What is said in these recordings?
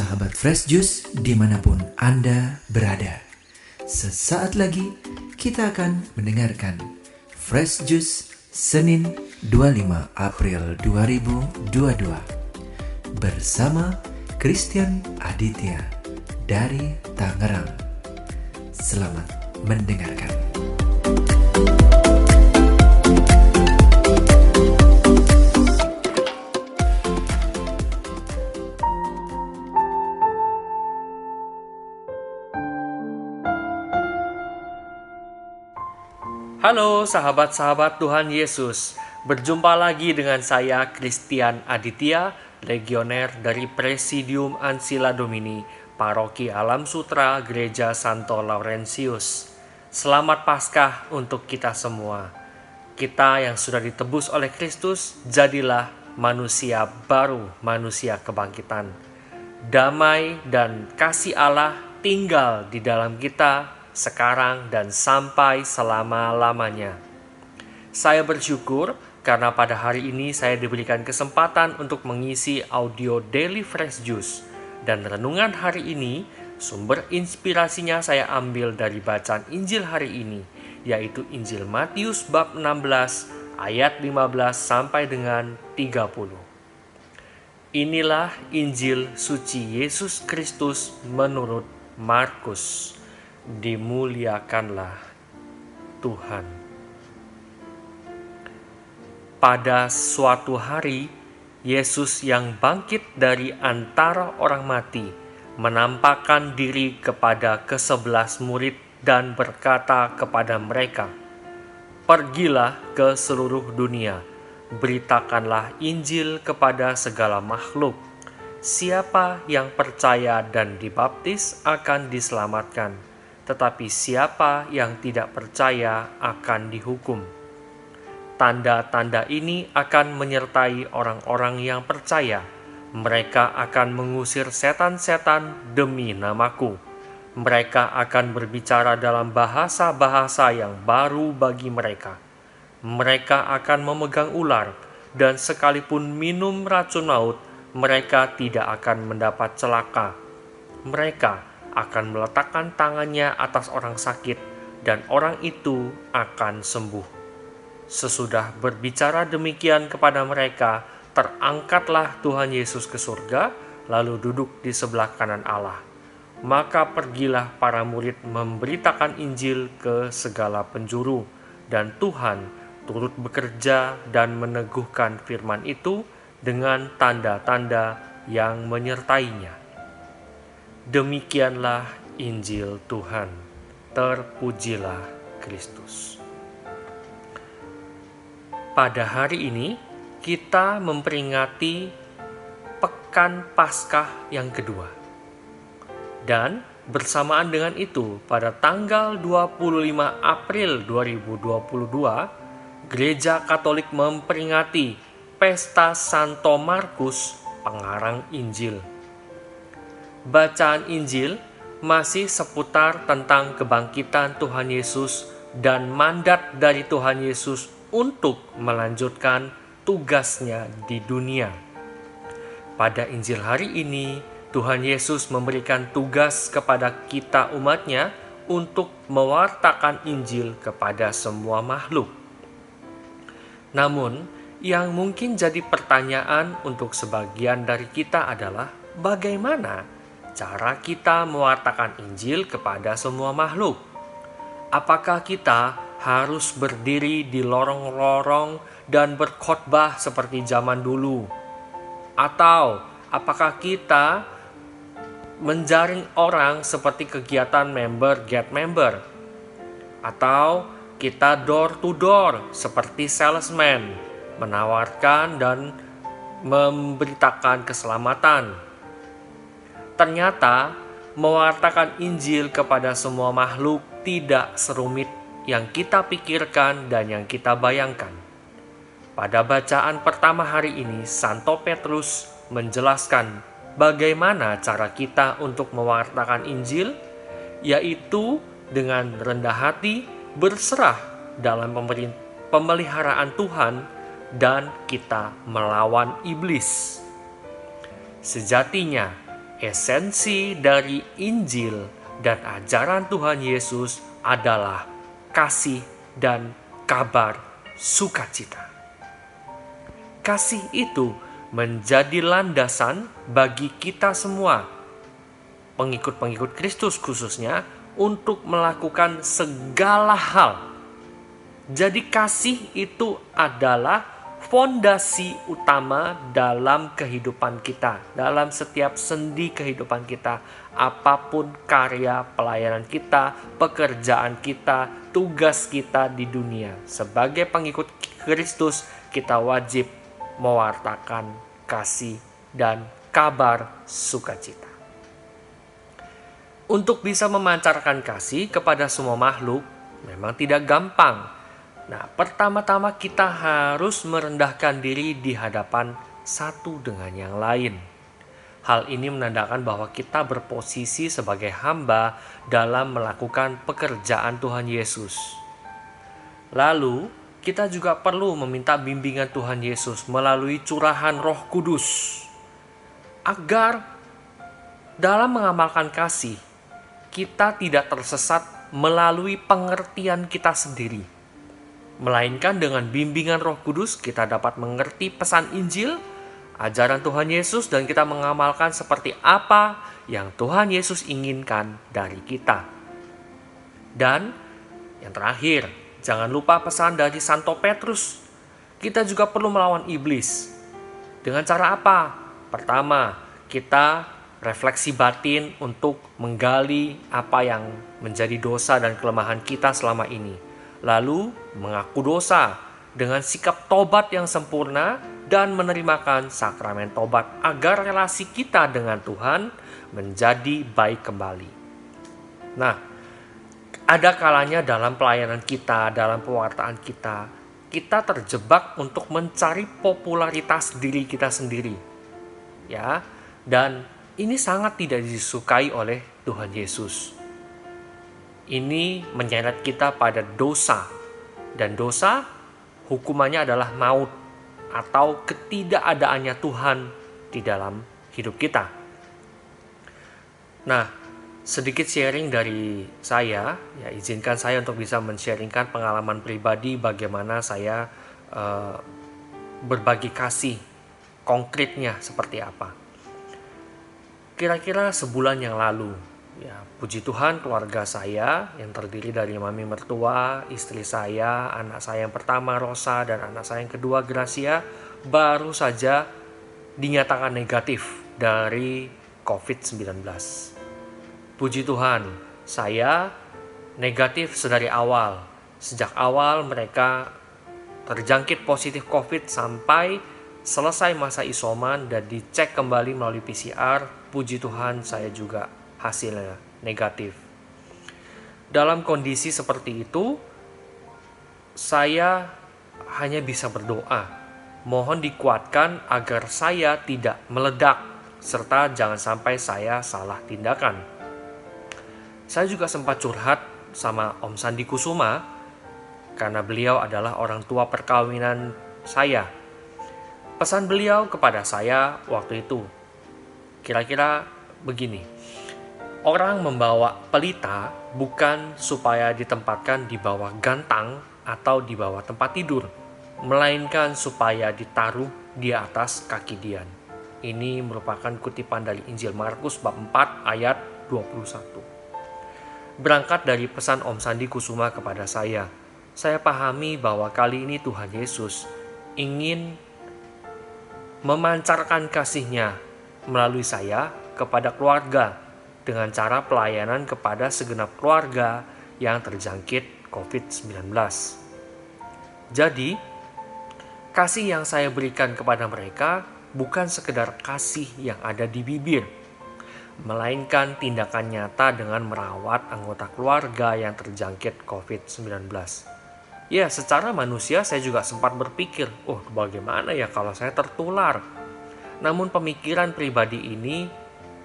sahabat Fresh Juice dimanapun Anda berada. Sesaat lagi kita akan mendengarkan Fresh Juice Senin 25 April 2022 bersama Christian Aditya dari Tangerang. Selamat mendengarkan. Halo sahabat-sahabat Tuhan Yesus, berjumpa lagi dengan saya Christian Aditya, legioner dari Presidium Ancilla Domini, Paroki Alam Sutra, Gereja Santo Laurentius. Selamat Paskah untuk kita semua. Kita yang sudah ditebus oleh Kristus, jadilah manusia baru, manusia kebangkitan. Damai dan kasih Allah tinggal di dalam kita sekarang dan sampai selama-lamanya. Saya bersyukur karena pada hari ini saya diberikan kesempatan untuk mengisi audio Daily Fresh Juice. Dan renungan hari ini, sumber inspirasinya saya ambil dari bacaan Injil hari ini, yaitu Injil Matius bab 16 ayat 15 sampai dengan 30. Inilah Injil suci Yesus Kristus menurut Markus. Dimuliakanlah Tuhan. Pada suatu hari, Yesus yang bangkit dari antara orang mati menampakkan diri kepada ke-11 murid dan berkata kepada mereka, "Pergilah ke seluruh dunia, beritakanlah Injil kepada segala makhluk. Siapa yang percaya dan dibaptis akan diselamatkan, tetapi siapa yang tidak percaya akan dihukum. Tanda-tanda ini akan menyertai orang-orang yang percaya. Mereka akan mengusir setan-setan demi namaku. Mereka akan berbicara dalam bahasa-bahasa yang baru bagi mereka. Mereka akan memegang ular, dan sekalipun minum racun maut, mereka tidak akan mendapat celaka. Mereka akan meletakkan tangannya atas orang sakit, dan orang itu akan sembuh." Sesudah berbicara demikian kepada mereka, terangkatlah Tuhan Yesus ke surga, lalu duduk di sebelah kanan Allah. Maka pergilah para murid memberitakan Injil ke segala penjuru, dan Tuhan turut bekerja dan meneguhkan firman itu dengan tanda-tanda yang menyertainya. Demikianlah Injil Tuhan. Terpujilah Kristus. Pada hari ini kita memperingati Pekan Paskah yang kedua. Dan bersamaan dengan itu, pada tanggal 25 April 2022, Gereja Katolik memperingati Pesta Santo Markus, pengarang Injil. Bacaan Injil masih seputar tentang kebangkitan Tuhan Yesus dan mandat dari Tuhan Yesus untuk melanjutkan tugasnya di dunia. Pada Injil hari ini, Tuhan Yesus memberikan tugas kepada kita umatnya untuk mewartakan Injil kepada semua makhluk. Namun, yang mungkin jadi pertanyaan untuk sebagian dari kita adalah bagaimana cara kita mewartakan Injil kepada semua makhluk? Apakah kita harus berdiri di lorong-lorong dan berkhotbah seperti zaman dulu? Atau apakah kita menjaring orang seperti kegiatan member get member? Atau kita door to door seperti salesman, menawarkan dan memberitakan keselamatan? Ternyata, mewartakan Injil kepada semua makhluk tidak serumit yang kita pikirkan dan yang kita bayangkan. Pada bacaan pertama hari ini, Santo Petrus menjelaskan bagaimana cara kita untuk mewartakan Injil, yaitu dengan rendah hati, berserah dalam pemeliharaan Tuhan, dan kita melawan iblis. Sejatinya, Esensi dari Injil dan ajaran Tuhan Yesus adalah kasih dan kabar sukacita. Kasih itu menjadi landasan bagi kita semua, pengikut-pengikut Kristus khususnya, untuk melakukan segala hal. Jadi kasih itu adalah fondasi utama dalam kehidupan kita, dalam setiap sendi kehidupan kita. Apapun karya pelayanan kita, pekerjaan kita, tugas kita di dunia. Sebagai pengikut Kristus, kita wajib mewartakan kasih dan kabar sukacita. Untuk bisa memancarkan kasih kepada semua makhluk memang tidak gampang. Nah, pertama-tama kita harus merendahkan diri di hadapan satu dengan yang lain. Hal ini menandakan bahwa kita berposisi sebagai hamba dalam melakukan pekerjaan Tuhan Yesus. Lalu, kita juga perlu meminta bimbingan Tuhan Yesus melalui curahan Roh Kudus, agar dalam mengamalkan kasih, kita tidak tersesat melalui pengertian kita sendiri, melainkan dengan bimbingan Roh Kudus kita dapat mengerti pesan Injil, ajaran Tuhan Yesus, dan kita mengamalkan seperti apa yang Tuhan Yesus inginkan dari kita. Dan yang terakhir, jangan lupa pesan dari Santo Petrus. Kita juga perlu melawan iblis. Dengan cara apa? Pertama, kita refleksi batin untuk menggali apa yang menjadi dosa dan kelemahan kita selama ini. Lalu mengaku dosa dengan sikap tobat yang sempurna dan menerimakan sakramen tobat agar relasi kita dengan Tuhan menjadi baik kembali. Nah, ada kalanya dalam pelayanan kita, dalam pewartaan kita, kita terjebak untuk mencari popularitas diri kita sendiri. Ya, dan ini sangat tidak disukai oleh Tuhan Yesus. Ini menyeret kita pada dosa, dan dosa hukumannya adalah maut atau ketidakadaannya Tuhan di dalam hidup kita. Nah, sedikit sharing dari saya, ya izinkan saya untuk bisa men-sharingkan pengalaman pribadi bagaimana saya berbagi kasih konkretnya seperti apa. Kira-kira sebulan yang lalu, ya, puji Tuhan, keluarga saya yang terdiri dari mami mertua, istri saya, anak saya yang pertama Rosa, dan anak saya yang kedua Gracia, baru saja dinyatakan negatif dari COVID-19. Puji Tuhan, saya negatif sedari awal. Sejak awal mereka terjangkit positif COVID sampai selesai masa isoman dan dicek kembali melalui PCR. Puji Tuhan, saya juga hasilnya negatif. Dalam kondisi seperti itu, saya hanya bisa berdoa, mohon dikuatkan agar saya tidak meledak, serta jangan sampai saya salah tindakan. Saya juga sempat curhat sama Om Sandi Kusuma, karena beliau adalah orang tua perkawinan saya. Pesan beliau kepada saya waktu itu, kira-kira begini: orang membawa pelita bukan supaya ditempatkan di bawah gantang atau di bawah tempat tidur, melainkan supaya ditaruh di atas kaki Dian. Ini merupakan kutipan dari Injil Markus bab 4 ayat 21. Berangkat dari pesan Om Sandi Kusuma kepada saya pahami bahwa kali ini Tuhan Yesus ingin memancarkan kasih-Nya melalui saya kepada keluarga, dengan cara pelayanan kepada segenap keluarga yang terjangkit COVID-19. Jadi, kasih yang saya berikan kepada mereka bukan sekedar kasih yang ada di bibir, melainkan tindakan nyata dengan merawat anggota keluarga yang terjangkit COVID-19. Ya, secara manusia saya juga sempat berpikir, bagaimana ya kalau saya tertular? Namun pemikiran pribadi ini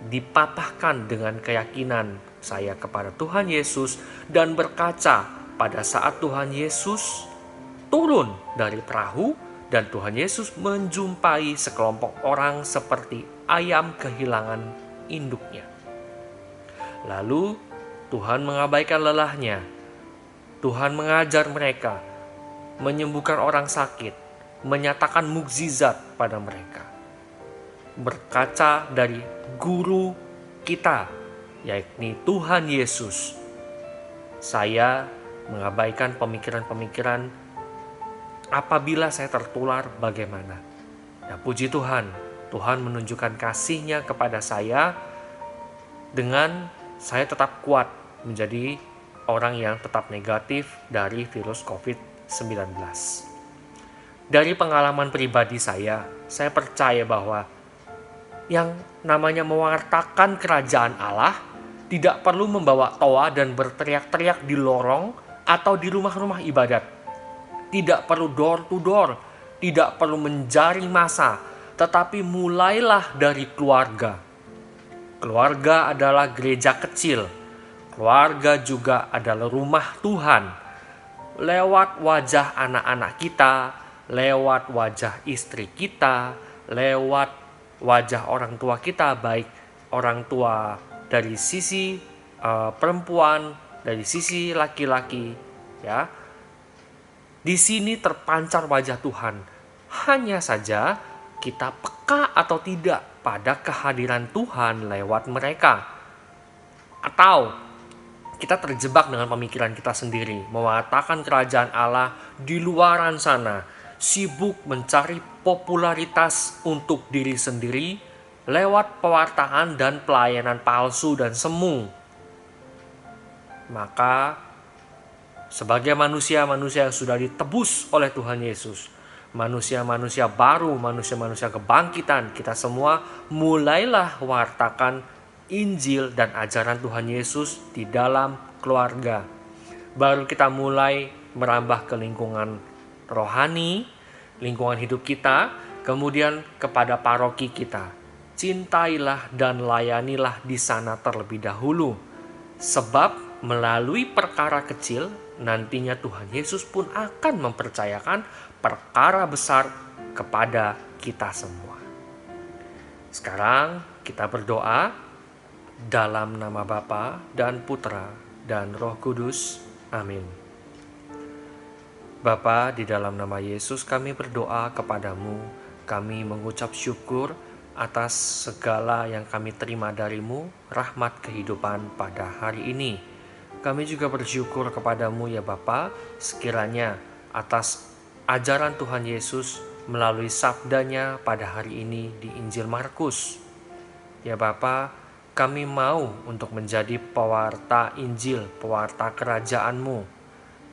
dipatahkan dengan keyakinan saya kepada Tuhan Yesus dan berkaca pada saat Tuhan Yesus turun dari perahu dan Tuhan Yesus menjumpai sekelompok orang seperti ayam kehilangan induknya. Lalu Tuhan mengabaikan lelahnya. Tuhan mengajar mereka, menyembuhkan orang sakit, menyatakan mukjizat pada mereka. Berkaca dari guru kita, yakni Tuhan Yesus, saya mengabaikan pemikiran-pemikiran apabila saya tertular bagaimana. Dan puji Tuhan, Tuhan menunjukkan kasih-Nya kepada saya dengan saya tetap kuat menjadi orang yang tetap negatif dari virus COVID-19. Dari pengalaman pribadi saya percaya bahwa yang namanya mewartakan kerajaan Allah tidak perlu membawa toa dan berteriak-teriak di lorong atau di rumah-rumah ibadat. Tidak perlu door to door, tidak perlu menjaring massa, tetapi mulailah dari keluarga. Keluarga adalah gereja kecil. Keluarga juga adalah rumah Tuhan. Lewat wajah anak-anak kita, lewat wajah istri kita, lewat wajah orang tua kita, baik orang tua dari sisi perempuan, dari sisi laki-laki, ya. Di sini terpancar wajah Tuhan. Hanya saja kita peka atau tidak pada kehadiran Tuhan lewat mereka. Atau kita terjebak dengan pemikiran kita sendiri, mewartakan kerajaan Allah di luaran sana, sibuk mencari popularitas untuk diri sendiri lewat pewartaan dan pelayanan palsu dan semu. Maka sebagai manusia-manusia yang sudah ditebus oleh Tuhan Yesus, manusia-manusia baru, manusia-manusia kebangkitan, kita semua mulailah wartakan Injil dan ajaran Tuhan Yesus di dalam keluarga. Baru kita mulai merambah ke lingkungan rohani, lingkungan hidup kita, kemudian kepada paroki kita. Cintailah dan layanilah di sana terlebih dahulu. Sebab melalui perkara kecil, nantinya Tuhan Yesus pun akan mempercayakan perkara besar kepada kita semua. Sekarang kita berdoa dalam nama Bapa dan Putra dan Roh Kudus. Amin. Bapa, di dalam nama Yesus kami berdoa kepadamu. Kami mengucap syukur atas segala yang kami terima darimu, rahmat kehidupan pada hari ini. Kami juga bersyukur kepadamu ya Bapa, sekiranya atas ajaran Tuhan Yesus melalui sabdanya pada hari ini di Injil Markus. Ya Bapa, kami mau untuk menjadi pewarta Injil, pewarta kerajaan-Mu.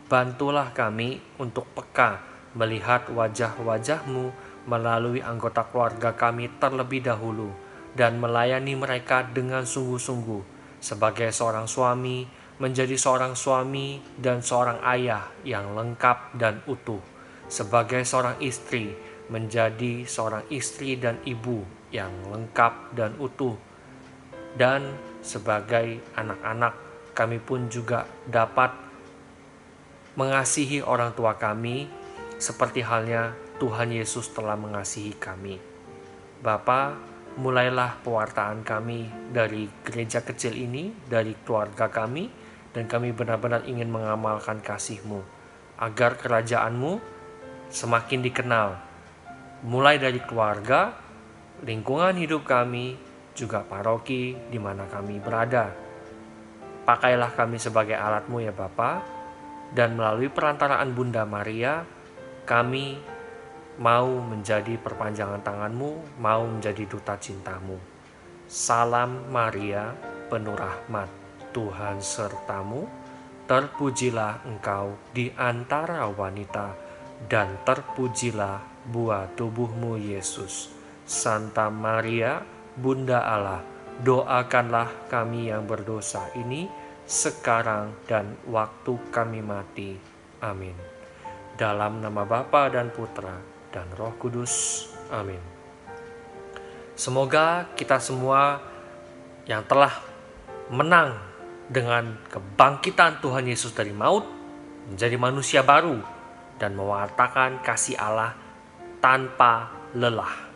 Bantulah kami untuk peka melihat wajah-wajah-Mu melalui anggota keluarga kami terlebih dahulu dan melayani mereka dengan sungguh-sungguh. Sebagai seorang suami, menjadi seorang suami dan seorang ayah yang lengkap dan utuh. Sebagai seorang istri, menjadi seorang istri dan ibu yang lengkap dan utuh. Dan sebagai anak-anak, kami pun juga dapat mengasihi orang tua kami seperti halnya Tuhan Yesus telah mengasihi kami. Bapa, mulailah pewartaan kami dari gereja kecil ini, dari keluarga kami, dan kami benar-benar ingin mengamalkan kasih-Mu, agar kerajaan-Mu semakin dikenal, mulai dari keluarga, lingkungan hidup kami, juga paroki di mana kami berada. Pakailah kami sebagai alat-Mu ya Bapa, dan melalui perantaraan Bunda Maria, kami mau menjadi perpanjangan tangan-Mu, mau menjadi duta cinta-Mu. Salam Maria, penuh rahmat, Tuhan sertamu, terpujilah engkau di antara wanita, dan terpujilah buah tubuh-Mu Yesus. Santa Maria, Bunda Allah, doakanlah kami yang berdosa ini sekarang dan waktu kami mati. Amin. Dalam nama Bapa dan Putra dan Roh Kudus. Amin. Semoga kita semua yang telah menang dengan kebangkitan Tuhan Yesus dari maut menjadi manusia baru dan mewartakan kasih Allah tanpa lelah.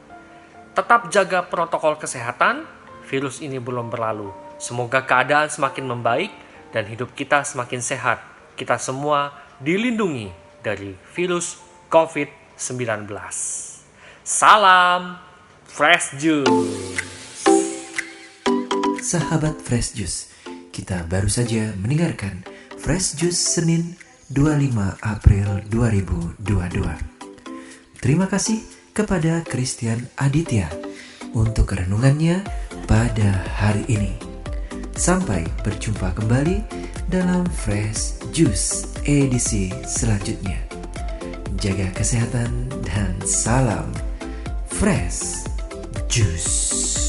Tetap jaga protokol kesehatan, virus ini belum berlalu. Semoga keadaan semakin membaik dan hidup kita semakin sehat. Kita semua dilindungi dari virus COVID-19. Salam Fresh Juice. Sahabat Fresh Juice, kita baru saja mendengarkan Fresh Juice Senin 25 April 2022. Terima kasih kepada Christian Aditya untuk renungannya pada hari ini. Sampai berjumpa kembali dalam Fresh Juice edisi selanjutnya. Jaga kesehatan dan salam Fresh Juice.